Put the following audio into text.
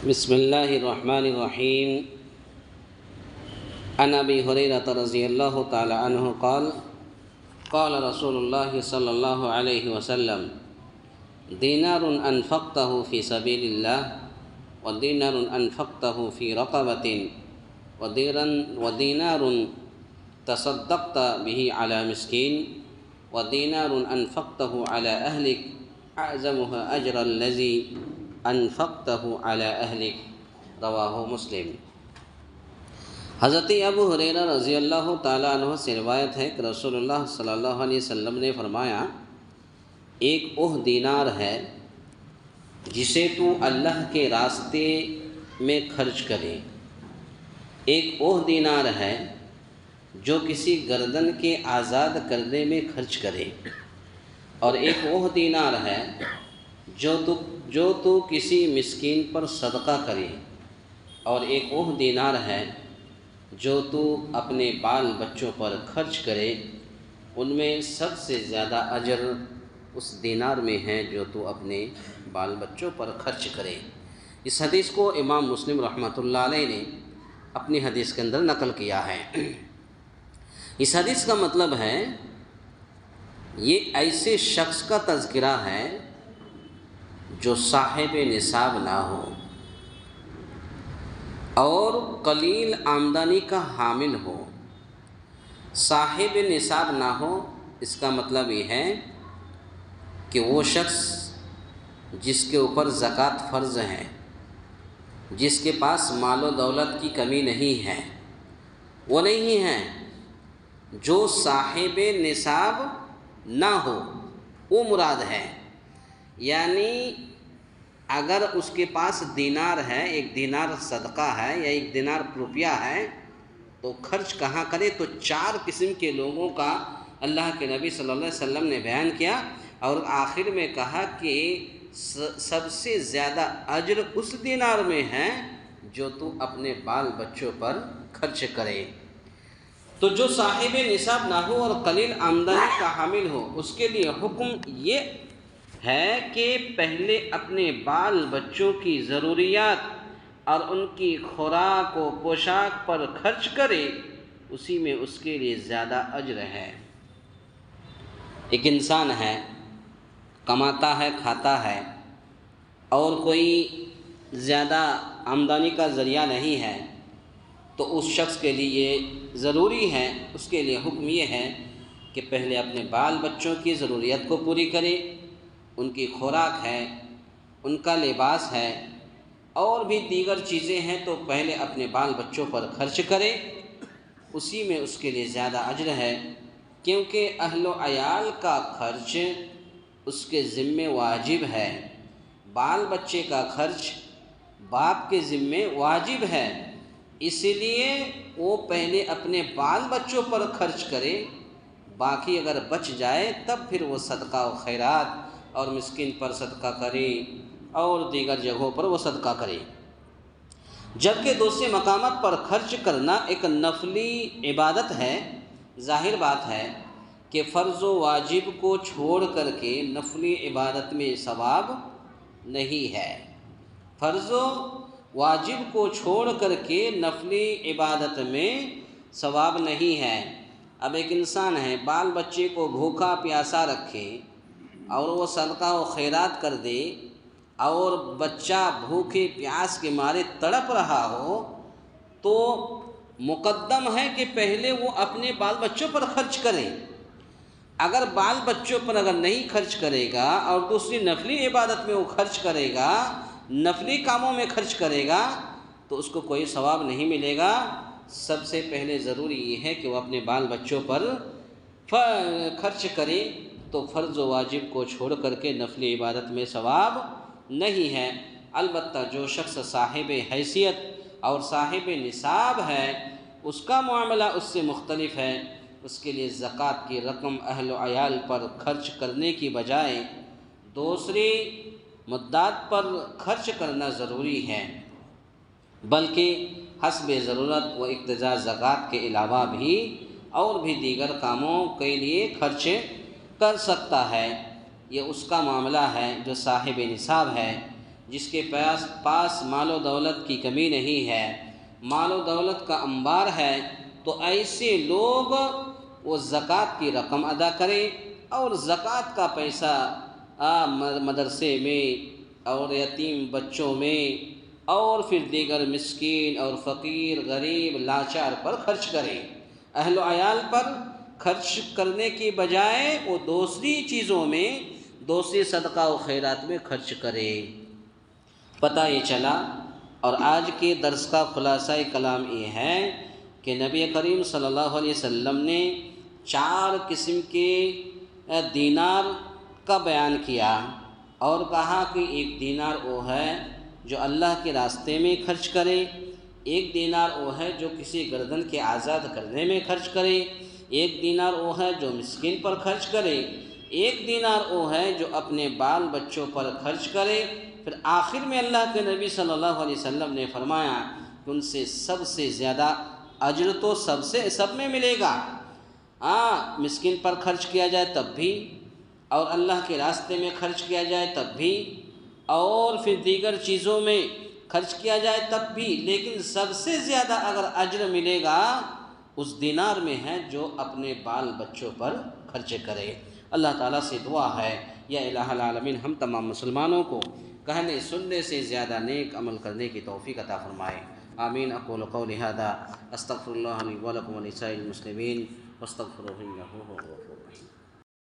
بسم اللہ الرحمن الرحیم عن ابی ہریرہ رضی اللہ تعالی عنہ قال قال رسول اللہ صلی اللہ علیہ وسلم دینار انفقتہ فی سبیل اللہ ودینار انفقتہ فی رقبۃ ودینار تصدقت به علی مسکین ودینار انفقتہ علی اہلک اعظمها اجر الذی انفقتہ علی اہلک رواہ مسلم۔ حضرت ابو ہریرہ رضی اللہ تعالیٰ عنہ سے روایت ہے کہ رسول اللہ صلی اللہ علیہ وسلم نے فرمایا، ایک اوہ دینار ہے جسے تو اللہ کے راستے میں خرچ کرے، ایک اوہ دینار ہے جو کسی گردن کے آزاد کرنے میں خرچ کرے، اور ایک اوہ دینار ہے جو تو کسی مسکین پر صدقہ کرے، اور ایک اوہ دینار ہے جو تو اپنے بال بچوں پر خرچ کرے۔ ان میں سب سے زیادہ اجر اس دینار میں ہے جو تو اپنے بال بچوں پر خرچ کرے۔ اس حدیث کو امام مسلم رحمۃ اللہ علیہ نے اپنی حدیث کے اندر نقل کیا ہے۔ اس حدیث کا مطلب ہے یہ ایسے شخص کا تذکرہ ہے جو صاحب نصاب نہ ہو اور قلیل آمدنی کا حامل ہو۔ صاحب نصاب نہ ہو، اس کا مطلب یہ ہے کہ وہ شخص جس کے اوپر زکوٰۃ فرض ہے، جس کے پاس مال و دولت کی کمی نہیں ہے، وہ نہیں ہے۔ جو صاحب نصاب نہ ہو وہ مراد ہے، یعنی اگر اس کے پاس دینار ہے، ایک دینار صدقہ ہے یا ایک دینار روپیہ ہے، تو خرچ کہاں کرے؟ تو چار قسم کے لوگوں کا اللہ کے نبی صلی اللہ علیہ وسلم نے بیان کیا، اور آخر میں کہا کہ سب سے زیادہ اجر اس دینار میں ہے جو تو اپنے بال بچوں پر خرچ کرے۔ تو جو صاحب نصاب نہ ہو اور قلیل آمدنی کا حامل ہو، اس کے لیے حکم یہ ہے کہ پہلے اپنے بال بچوں کی ضروریات اور ان کی خوراک و پوشاک پر خرچ کرے، اسی میں اس کے لیے زیادہ اجر ہے۔ ایک انسان ہے، کماتا ہے، کھاتا ہے، اور کوئی زیادہ آمدنی کا ذریعہ نہیں ہے، تو اس شخص کے لیے ضروری ہے، اس کے لیے حکم یہ ہے کہ پہلے اپنے بال بچوں کی ضروریت کو پوری کرے، ان کی خوراک ہے، ان کا لباس ہے، اور بھی دیگر چیزیں ہیں، تو پہلے اپنے بال بچوں پر خرچ کرے، اسی میں اس کے لیے زیادہ اجر ہے، کیونکہ اہل و عیال کا خرچ اس کے ذمے واجب ہے، بال بچے کا خرچ باپ کے ذمے واجب ہے، اس لیے وہ پہلے اپنے بال بچوں پر خرچ کرے، باقی اگر بچ جائے تب پھر وہ صدقہ و خیرات اور مسکین پر صدقہ کرے اور دیگر جگہوں پر وہ صدقہ کرے۔ جبکہ دوسرے مقامات پر خرچ کرنا ایک نفلی عبادت ہے۔ ظاہر بات ہے کہ فرض و واجب کو چھوڑ کر کے نفلی عبادت میں ثواب نہیں ہے۔ فرض و واجب کو چھوڑ کر کے نفلی عبادت میں ثواب نہیں ہے۔ اب ایک انسان ہے، بال بچے کو بھوکا پیاسا رکھے اور وہ صدقہ و خیرات کر دے، اور بچہ بھوکے پیاس کے مارے تڑپ رہا ہو، تو مقدم ہے کہ پہلے وہ اپنے بال بچوں پر خرچ کرے۔ اگر بال بچوں پر اگر نہیں خرچ کرے گا اور دوسری نفلی عبادت میں وہ خرچ کرے گا، نفلی کاموں میں خرچ کرے گا، تو اس کو کوئی ثواب نہیں ملے گا۔ سب سے پہلے ضروری یہ ہے کہ وہ اپنے بال بچوں پر خرچ کرے، تو فرض و واجب کو چھوڑ کر کے نفلی عبادت میں ثواب نہیں ہے۔ البتہ جو شخص صاحب حیثیت اور صاحب نصاب ہے، اس کا معاملہ اس سے مختلف ہے۔ اس کے لیے زکوٰۃ کی رقم اہل و عیال پر خرچ کرنے کی بجائے دوسری مدات پر خرچ کرنا ضروری ہے، بلکہ حسب ضرورت و اقتضاء زکوٰۃ کے علاوہ بھی اور بھی دیگر کاموں کے لیے خرچ کر سکتا ہے۔ یہ اس کا معاملہ ہے جو صاحب نصاب ہے۔ جس کے پاس مال و دولت کی کمی نہیں ہے، مال و دولت کا انبار ہے، تو ایسے لوگ وہ زکوٰۃ کی رقم ادا کریں اور زکوٰۃ کا پیسہ مدرسے میں اور یتیم بچوں میں اور پھر دیگر مسکین اور فقیر غریب لاچار پر خرچ کریں۔ اہل و عیال پر خرچ کرنے کی بجائے وہ دوسری چیزوں میں، دوسری صدقہ و خیرات میں خرچ کرے۔ پتہ یہ چلا، اور آج کے درس کا خلاصہ کلام یہ ہے کہ نبی کریم صلی اللہ علیہ وسلم نے 4 قسم کے دینار کا بیان کیا اور کہا کہ ایک دینار وہ ہے جو اللہ کے راستے میں خرچ کرے، ایک دینار وہ ہے جو کسی گردن کے آزاد کرنے میں خرچ کرے، ایک دینار وہ ہے جو مسکین پر خرچ کرے، ایک دینار وہ ہے جو اپنے بال بچوں پر خرچ کرے۔ پھر آخر میں اللہ کے نبی صلی اللہ علیہ وسلم نے فرمایا کہ ان سے سب سے زیادہ اجر تو سب میں ملے گا، مسکین پر خرچ کیا جائے تب بھی، اور اللہ کے راستے میں خرچ کیا جائے تب بھی، اور پھر دیگر چیزوں میں خرچ کیا جائے تب بھی، لیکن سب سے زیادہ اگر اجر ملے گا اس دینار میں ہے جو اپنے بال بچوں پر خرچ کرے۔ اللہ تعالیٰ سے دعا ہے یا الہ العالمین ہم تمام مسلمانوں کو کہنے سننے سے زیادہ نیک عمل کرنے کی توفیق عطا فرمائے۔ آمین۔ اقول قولی ھذا استغفر اللہ لی ولکم ولسائر المسلمین واستغفروہ انہ ھو الغفور